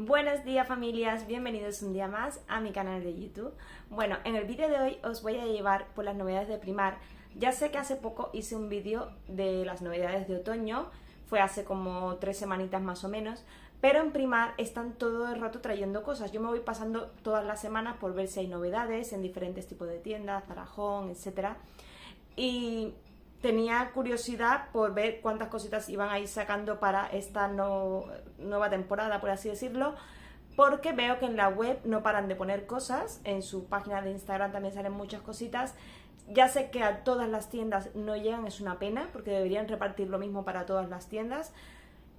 Buenos días familias, bienvenidos un día más a mi canal de YouTube. Bueno, en el vídeo de hoy os voy a llevar por las novedades de Primark. Ya sé que hace poco hice un vídeo de las novedades de otoño, fue hace como 3 semanitas más o menos, pero en Primark están todo el rato trayendo cosas. Yo me voy pasando todas las semanas por ver si hay novedades en diferentes tipos de tiendas, Zara Home, etc. Y tenía curiosidad por ver cuántas cositas iban a ir sacando para esta nueva temporada, por así decirlo, porque veo que en la web no paran de poner cosas, en su página de Instagram también salen muchas cositas. Ya sé que a todas las tiendas no llegan, es una pena, porque deberían repartir lo mismo para todas las tiendas.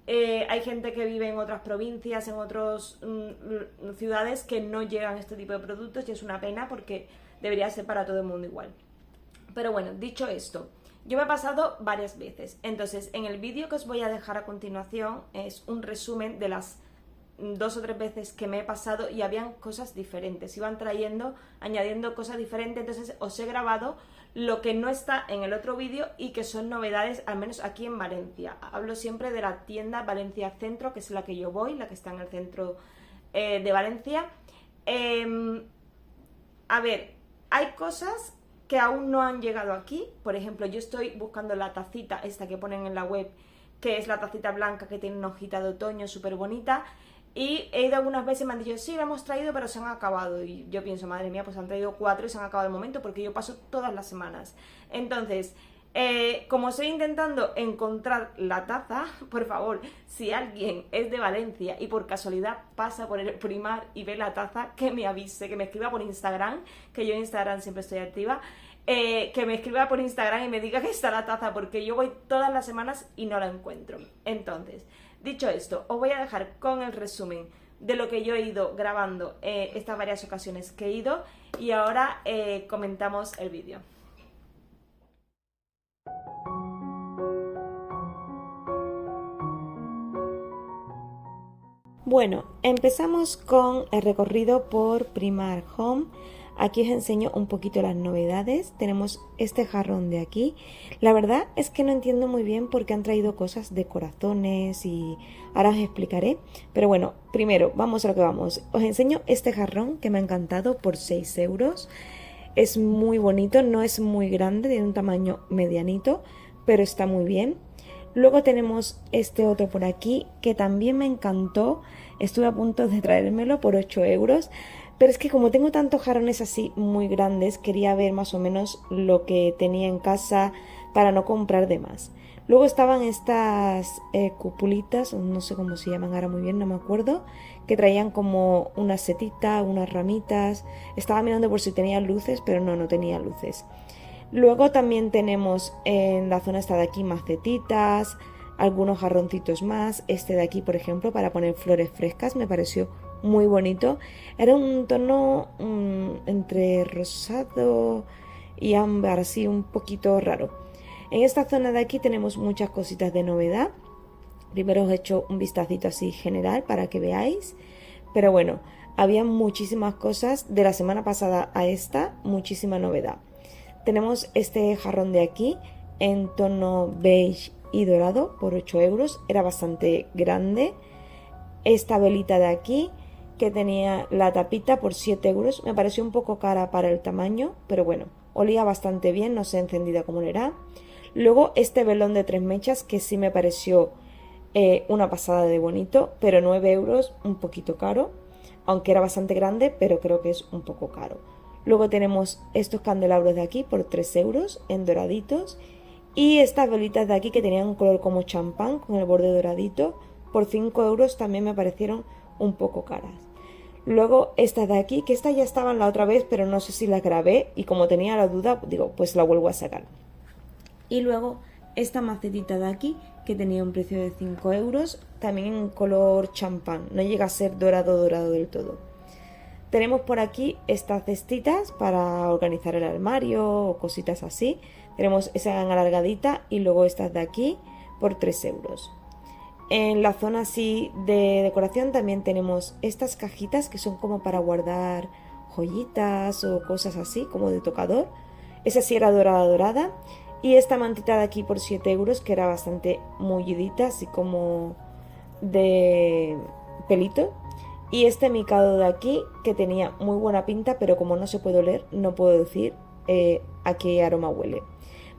Hay gente que vive en otras provincias, en otras ciudades que no llegan este tipo de productos y es una pena porque debería ser para todo el mundo igual. Pero bueno, dicho esto, yo me he pasado varias veces, entonces en el vídeo que os voy a dejar a continuación es un resumen de las 2 o 3 veces que me he pasado y habían cosas diferentes, iban trayendo, añadiendo cosas diferentes, entonces os he grabado lo que no está en el otro vídeo y que son novedades, al menos aquí en Valencia. Hablo siempre de la tienda Valencia Centro, que es la que yo voy, la que está en el centro de Valencia. A ver, hay cosas que aún no han llegado aquí. Por ejemplo, yo estoy buscando la tacita esta que ponen en la web, que es la tacita blanca que tiene una hojita de otoño súper bonita, y he ido algunas veces y me han dicho, sí, la hemos traído pero se han acabado, y yo pienso, madre mía, pues han traído 4 y se han acabado de momento, porque yo paso todas las semanas. Entonces, como estoy intentando encontrar la taza, por favor, si alguien es de Valencia y por casualidad pasa por el Primark y ve la taza, que me avise, que me escriba por Instagram, que yo en Instagram siempre estoy activa, que me escriba por Instagram y me diga que está la taza, porque yo voy todas las semanas y no la encuentro. Entonces, dicho esto, os voy a dejar con el resumen de lo que yo he ido grabando estas varias ocasiones que he ido, y ahora comentamos el vídeo. Bueno, empezamos con el recorrido por Primark Home. Aquí os enseño un poquito las novedades. Tenemos este jarrón de aquí. La verdad es que no entiendo muy bien por qué han traído cosas de corazones y ahora os explicaré. Pero bueno, primero vamos a lo que vamos. Os enseño este jarrón que me ha encantado por 6 euros. Es muy bonito, no es muy grande, tiene un tamaño medianito, pero está muy bien. Luego tenemos este otro por aquí que también me encantó. Estuve a punto de traérmelo por 8 euros. Pero es que como tengo tantos jarrones así muy grandes, quería ver más o menos lo que tenía en casa para no comprar de más. Luego estaban estas cupulitas, no sé cómo se llaman ahora muy bien, no me acuerdo, que traían como una setita, unas ramitas. Estaba mirando por si tenía luces, pero no tenía luces. Luego también tenemos en la zona esta de aquí macetitas, algunos jarroncitos más. Este de aquí, por ejemplo, para poner flores frescas, me pareció muy bonito. Era un tono entre rosado y ámbar, así un poquito raro. En esta zona de aquí tenemos muchas cositas de novedad. Primero os he hecho un vistacito así general para que veáis. Pero bueno, había muchísimas cosas de la semana pasada a esta, muchísima novedad. Tenemos este jarrón de aquí en tono beige y dorado por 8 euros. Era bastante grande. Esta velita de aquí que tenía la tapita por 7 euros. Me pareció un poco cara para el tamaño, pero bueno, olía bastante bien, no sé encendida cómo era. Luego este velón de 3 mechas que sí me pareció una pasada de bonito, pero 9 euros, un poquito caro. Aunque era bastante grande, pero creo que es un poco caro. Luego tenemos estos candelabros de aquí por 3 euros en doraditos. Y estas velitas de aquí que tenían un color como champán con el borde doradito por 5 euros también me parecieron un poco caras. Luego estas de aquí, que estas ya estaban la otra vez, pero no sé si las grabé y como tenía la duda, digo, pues la vuelvo a sacar. Y luego esta macetita de aquí que tenía un precio de 5 euros, también en color champán, no llega a ser dorado del todo. Tenemos por aquí estas cestitas para organizar el armario o cositas así. Tenemos esa alargadita y luego estas de aquí por 3 euros. En la zona así de decoración también tenemos estas cajitas que son como para guardar joyitas o cosas así, como de tocador. Esa sí era dorada. Y esta mantita de aquí por 7 euros, que era bastante mullidita, así como de pelito. Y este micado de aquí, que tenía muy buena pinta, pero como no se puede oler, no puedo decir a qué aroma huele.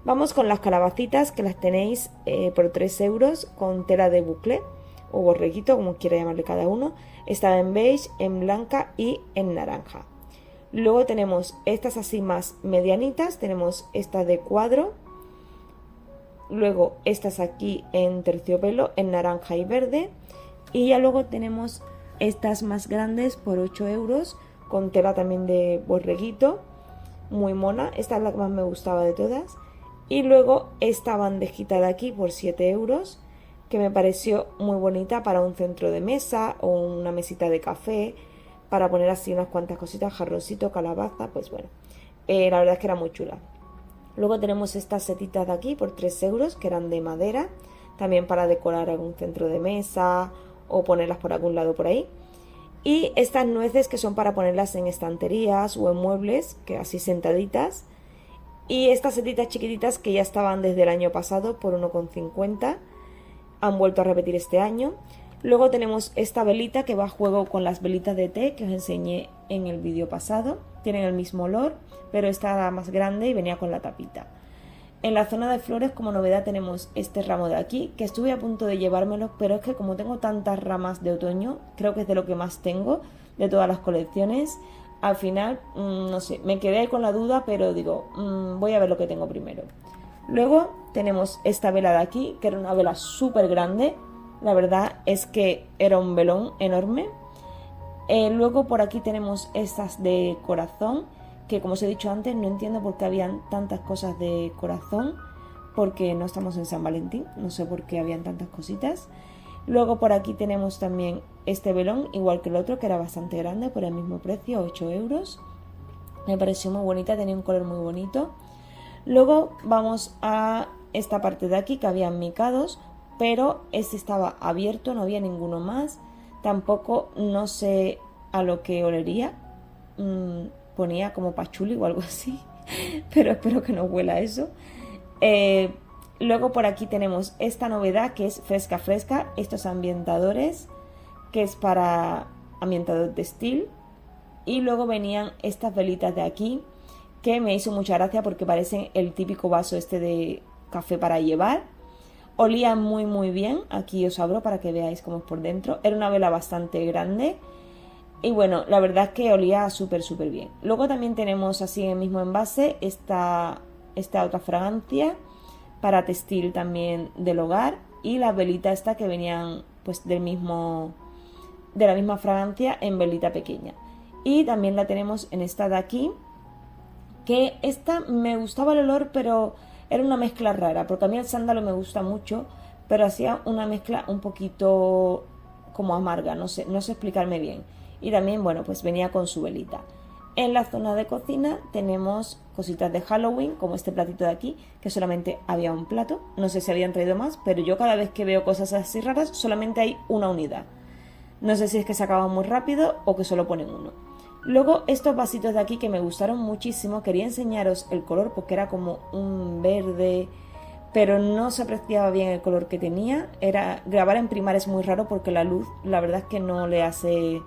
Vamos con las calabacitas, que las tenéis por 3 euros con tela de bucle o borreguito, como quiera llamarle cada uno. Está en beige, en blanca y en naranja. Luego tenemos estas así más medianitas, tenemos esta de cuadro, luego estas aquí en terciopelo, en naranja y verde, y ya luego tenemos estas más grandes por 8 euros con tela también de borreguito, muy mona. Esta es la que más me gustaba de todas. Y luego esta bandejita de aquí por 7 euros, que me pareció muy bonita para un centro de mesa o una mesita de café, para poner así unas cuantas cositas, jarroncito, calabaza, pues bueno, la verdad es que era muy chula. Luego tenemos estas setitas de aquí por 3 euros, que eran de madera, también para decorar algún centro de mesa o ponerlas por algún lado por ahí. Y estas nueces, que son para ponerlas en estanterías o en muebles, que así sentaditas. Y estas setitas chiquititas que ya estaban desde el año pasado por 1,50, han vuelto a repetir este año. Luego tenemos esta velita que va a juego con las velitas de té que os enseñé en el vídeo pasado. Tienen el mismo olor, pero esta era más grande y venía con la tapita. En la zona de flores, como novedad, tenemos este ramo de aquí, que estuve a punto de llevármelo, pero es que como tengo tantas ramas de otoño, creo que es de lo que más tengo de todas las colecciones. Al final, no sé, me quedé ahí con la duda, pero digo, voy a ver lo que tengo primero. Luego tenemos esta vela de aquí, que era una vela súper grande. La verdad es que era un velón enorme. Luego por aquí tenemos estas de corazón, que como os he dicho antes, no entiendo por qué habían tantas cosas de corazón, porque no estamos en San Valentín, no sé por qué habían tantas cositas. Luego por aquí tenemos también este velón, igual que el otro, que era bastante grande, por el mismo precio, 8 euros. Me pareció muy bonita, tenía un color muy bonito. Luego vamos a esta parte de aquí, que habían micados, pero este estaba abierto, no había ninguno más. Tampoco no sé a lo que olería. Ponía como pachuli o algo así, pero espero que no huela eso. Luego por aquí tenemos esta novedad, que es fresca fresca, estos ambientadores, que es para ambientador textil. Y luego venían estas velitas de aquí, que me hizo mucha gracia porque parecen el típico vaso este de café para llevar. Olía muy muy bien, aquí os abro para que veáis cómo es por dentro. Era una vela bastante grande y bueno, la verdad es que olía súper súper bien. Luego también tenemos así en el mismo envase esta otra fragancia para textil también del hogar, y las velitas estas que venían pues de la misma fragancia en velita pequeña. Y también la tenemos en esta de aquí, que esta me gustaba el olor, pero era una mezcla rara, porque a mí el sándalo me gusta mucho, pero hacía una mezcla un poquito como amarga, no sé explicarme bien. Y también, bueno, pues venía con su velita. En la zona de cocina tenemos cositas de Halloween, como este platito de aquí, que solamente había un plato. No sé si habían traído más, pero yo cada vez que veo cosas así raras, solamente hay una unidad. No sé si es que se acaban muy rápido o que solo ponen uno. Luego estos vasitos de aquí que me gustaron muchísimo, quería enseñaros el color porque era como un verde, pero no se apreciaba bien el color que tenía. Grabar en primar es muy raro porque la luz, la verdad es que no le hace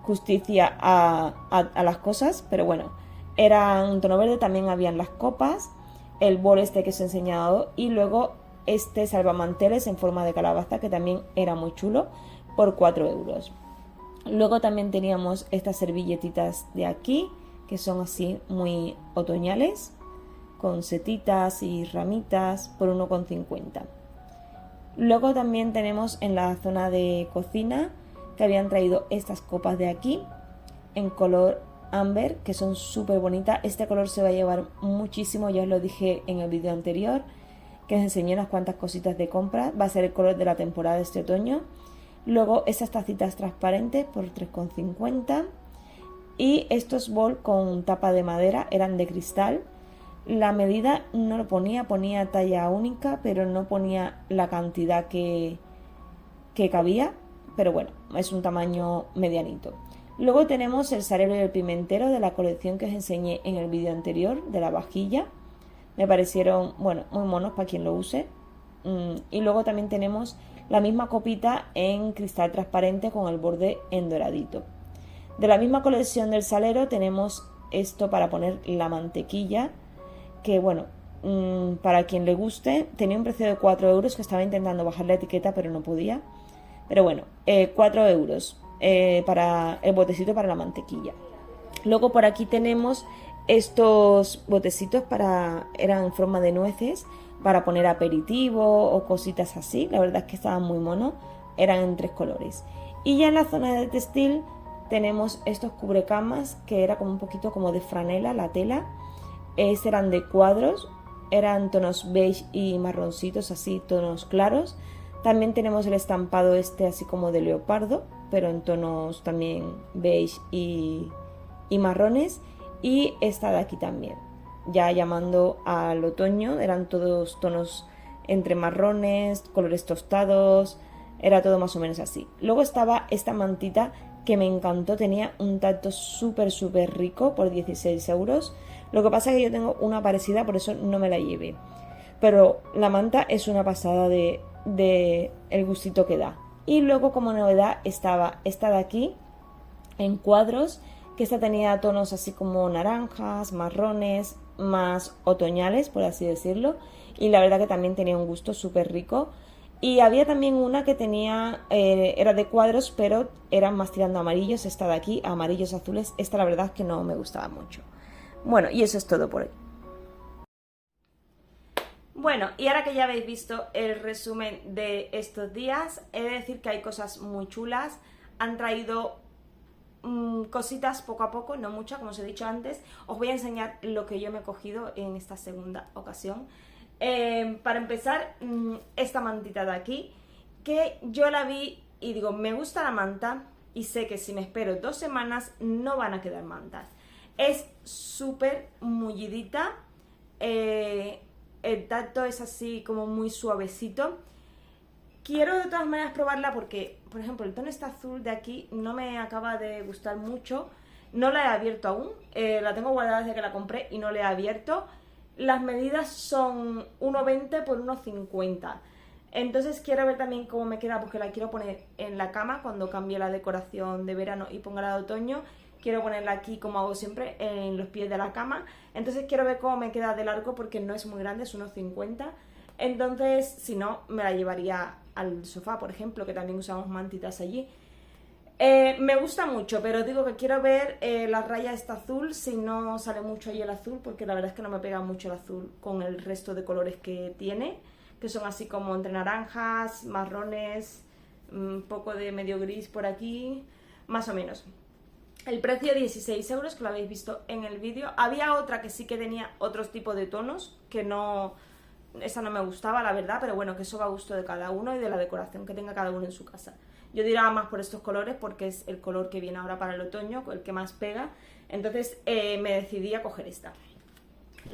justicia a las cosas, pero bueno, era un tono verde. También habían las copas, el bol este que os he enseñado, y luego este salvamanteles en forma de calabaza, que también era muy chulo, por 4 euros. Luego también teníamos estas servilletitas de aquí, que son así muy otoñales, con setitas y ramitas, por 1,50. Luego también tenemos en la zona de cocina, que habían traído estas copas de aquí, en color ámbar, que son súper bonitas. Este color se va a llevar muchísimo, ya os lo dije en el vídeo anterior, que os enseñé unas cuantas cositas de compra. Va a ser el color de la temporada de este otoño. Luego estas tacitas transparentes por 3,50. Y estos bol con tapa de madera, eran de cristal. La medida no lo ponía talla única, pero no ponía la cantidad que cabía. Pero bueno, es un tamaño medianito. Luego tenemos el salero y el pimentero de la colección que os enseñé en el vídeo anterior, de la vajilla. Me parecieron, bueno, muy monos para quien lo use. Y luego también tenemos la misma copita en cristal transparente con el borde en doradito. De la misma colección del salero tenemos esto para poner la mantequilla, que bueno, para quien le guste, tenía un precio de 4 euros, que estaba intentando bajar la etiqueta pero no podía. Pero bueno, 4 euros para el botecito para la mantequilla. Luego por aquí tenemos estos botecitos eran en forma de nueces para poner aperitivo o cositas así. La verdad es que estaban muy monos, eran en 3 colores. Y ya en la zona de textil tenemos estos cubrecamas que era como un poquito como de franela la tela. Eran de cuadros, eran tonos beige y marroncitos, así tonos claros. También tenemos el estampado este así como de leopardo, pero en tonos también beige y marrones. Y esta de aquí también, ya llamando al otoño, eran todos tonos entre marrones, colores tostados, era todo más o menos así. Luego estaba esta mantita que me encantó, tenía un tacto súper rico por 16 euros. Lo que pasa es que yo tengo una parecida, por eso no me la llevé. Pero la manta es una pasada de el gustito que da. Y luego como novedad estaba esta de aquí en cuadros, que esta tenía tonos así como naranjas, marrones, más otoñales, por así decirlo, y la verdad que también tenía un gusto súper rico. Y había también una que tenía, era de cuadros, pero eran más tirando a amarillos, esta de aquí, amarillos azules. Esta la verdad es que no me gustaba mucho. Bueno, y eso es todo por hoy. Bueno, y ahora que ya habéis visto el resumen de estos días, he de decir que hay cosas muy chulas. Han traído cositas poco a poco, no muchas, como os he dicho antes. Os voy a enseñar lo que yo me he cogido en esta segunda ocasión. Para empezar, esta mantita de aquí, que yo la vi y digo, me gusta la manta y sé que si me espero 2 semanas no van a quedar mantas. Es súper mullidita, el tacto es así como muy suavecito. Quiero de todas maneras probarla porque, por ejemplo, el tono este azul de aquí no me acaba de gustar mucho. No la he abierto aún, la tengo guardada desde que la compré y no la he abierto. Las medidas son 1,20 por 1,50. Entonces quiero ver también cómo me queda, porque la quiero poner en la cama cuando cambie la decoración de verano y ponga la de otoño. Quiero ponerla aquí, como hago siempre, en los pies de la cama. Entonces quiero ver cómo me queda de largo, porque no es muy grande, es 1,50. Entonces, si no, me la llevaría al sofá, por ejemplo, que también usamos mantitas allí. Me gusta mucho, pero digo que quiero ver la raya esta azul, si no sale mucho ahí el azul, porque la verdad es que no me pega mucho el azul con el resto de colores que tiene, que son así como entre naranjas, marrones, un poco de medio gris por aquí, más o menos. El precio 16 euros, que lo habéis visto en el vídeo. Había otra que sí que tenía otros tipos de tonos, que no... Esa no me gustaba, la verdad, pero bueno, que eso va a gusto de cada uno y de la decoración que tenga cada uno en su casa. Yo diría más por estos colores porque es el color que viene ahora para el otoño, el que más pega. Entonces me decidí a coger esta.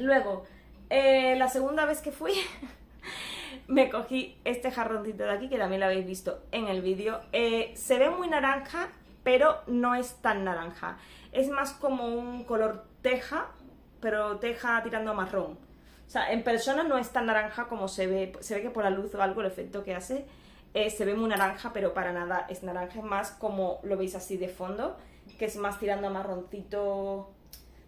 Luego, la segunda vez que fui, me cogí este jarroncito de aquí, que también lo habéis visto en el vídeo. Se ve muy naranja, pero no es tan naranja. Es más como un color teja, pero teja tirando a marrón. O sea, en persona no es tan naranja como se ve que por la luz o algo el efecto que hace se ve muy naranja, pero para nada es naranja, es más como lo veis así de fondo, que es más tirando a marroncito.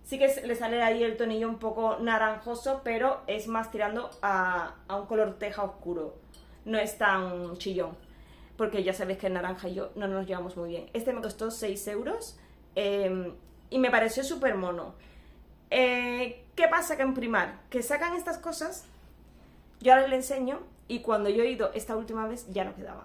Sí que le sale ahí el tonillo un poco naranjoso, pero es más tirando a un color teja oscuro, no es tan chillón, porque ya sabéis que el naranja y yo no nos llevamos muy bien. Este me costó 6 euros y me pareció súper mono. ¿Qué pasa que en Primark? Que sacan estas cosas, yo ahora les enseño, y cuando yo he ido esta última vez ya no quedaba.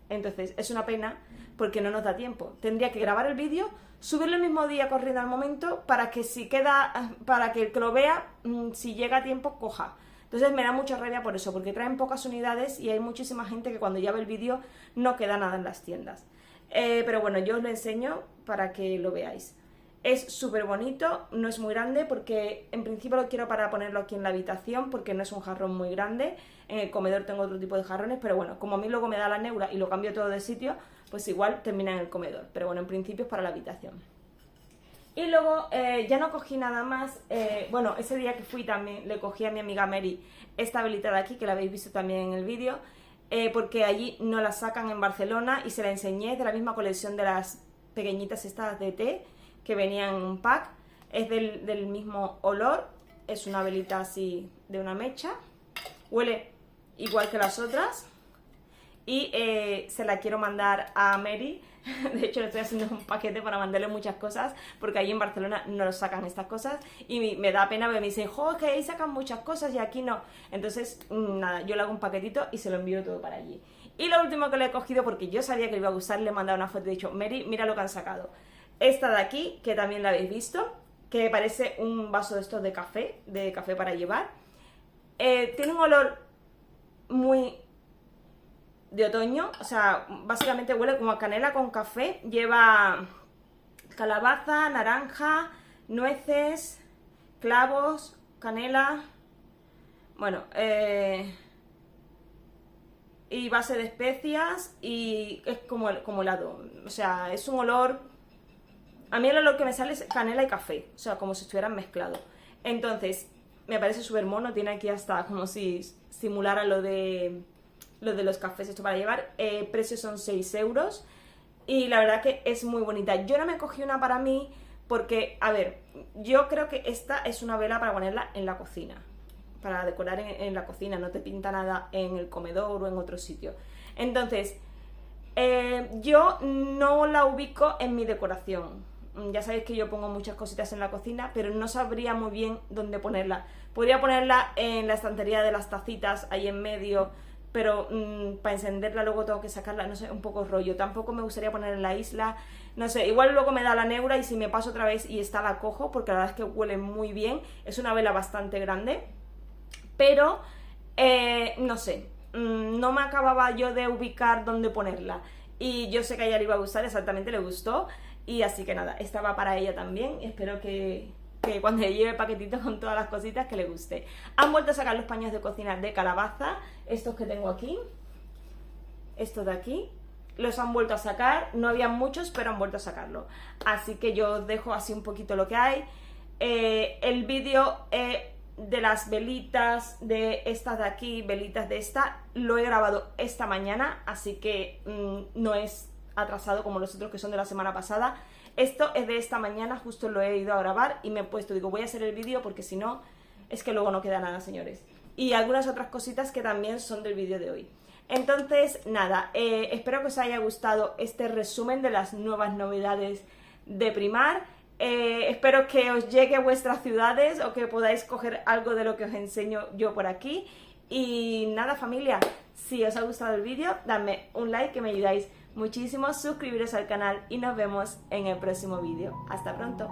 Entonces es una pena porque no nos da tiempo. Tendría que grabar el vídeo, subirlo el mismo día corriendo al momento para que si queda, para que el que lo vea, si llega a tiempo, coja. Entonces me da mucha rabia por eso, porque traen pocas unidades y hay muchísima gente que cuando ya ve el vídeo no queda nada en las tiendas. Pero bueno, yo os lo enseño para que lo veáis. Es súper bonito, no es muy grande porque en principio lo quiero para ponerlo aquí en la habitación porque no es un jarrón muy grande. En el comedor tengo otro tipo de jarrones, pero bueno, como a mí luego me da la neura y lo cambio todo de sitio, pues igual termina en el comedor. Pero bueno, en principio es para la habitación. Y luego ya no cogí nada más. Bueno, ese día que fui también le cogí a mi amiga Mary esta velita de aquí, que la habéis visto también en el vídeo. porque allí no la sacan en Barcelona y se la enseñé, de la misma colección de las pequeñitas estas de té que venían en un pack. Es del mismo olor, es una velita así de una mecha, huele igual que las otras y se la quiero mandar a Mary. De hecho le estoy haciendo un paquete para mandarle muchas cosas porque allí en Barcelona no lo sacan estas cosas y me da pena porque me dicen, jo, que ahí sacan muchas cosas y aquí no. Entonces nada, yo le hago un paquetito y se lo envío todo para allí. Y lo último que le he cogido, porque yo sabía que le iba a gustar, le he mandado una foto y he dicho, Mary, mira lo que han sacado. Esta de aquí, que también la habéis visto, que parece un vaso de estos de café para llevar. Tiene un olor muy de otoño, o sea, básicamente huele como a canela con café. Lleva calabaza, naranja, nueces, clavos, canela, bueno, y base de especias, y es como helado, o sea, es un olor, a mí el olor que me sale es canela y café, o sea, como si estuvieran mezclados. Entonces, me parece súper mono, tiene aquí hasta como si simulara lo de los cafés, esto para llevar. Precio son 6 euros y la verdad que es muy bonita. Yo no me cogí una para mí porque, a ver, yo creo que esta es una vela para ponerla en la cocina, para decorar en la cocina, no te pinta nada en el comedor o en otro sitio. Entonces, yo no la ubico en mi decoración. Ya sabéis que yo pongo muchas cositas en la cocina, pero no sabría muy bien dónde ponerla. Podría ponerla en la estantería de las tacitas, ahí en medio, pero para encenderla luego tengo que sacarla, no sé, un poco rollo. Tampoco me gustaría poner en la isla, no sé, igual luego me da la neura y si me paso otra vez y esta la cojo, porque la verdad es que huele muy bien. Es una vela bastante grande, pero no sé, no me acababa yo de ubicar dónde ponerla. Y yo sé que a ella le iba a gustar, exactamente le gustó. Y así que nada, esta va para ella también. Espero que cuando le lleve el paquetito con todas las cositas que le guste. Han vuelto a sacar los paños de cocina de calabaza, estos que tengo aquí, estos de aquí, los han vuelto a sacar, no había muchos pero han vuelto a sacarlo, así que yo os dejo así un poquito lo que hay. El vídeo de las velitas de estas de aquí, velitas de esta, lo he grabado esta mañana, así que no es atrasado como los otros que son de la semana pasada. Esto es de esta mañana, justo lo he ido a grabar y me he puesto, digo, voy a hacer el vídeo porque si no, es que luego no queda nada, señores. Y algunas otras cositas que también son del vídeo de hoy. Entonces, nada, espero que os haya gustado este resumen de las nuevas novedades de Primark. Espero que os llegue a vuestras ciudades o que podáis coger algo de lo que os enseño yo por aquí. Y nada, familia, si os ha gustado el vídeo, dadme un like que me ayudáis muchísimo, suscribiros al canal y nos vemos en el próximo vídeo. Hasta pronto.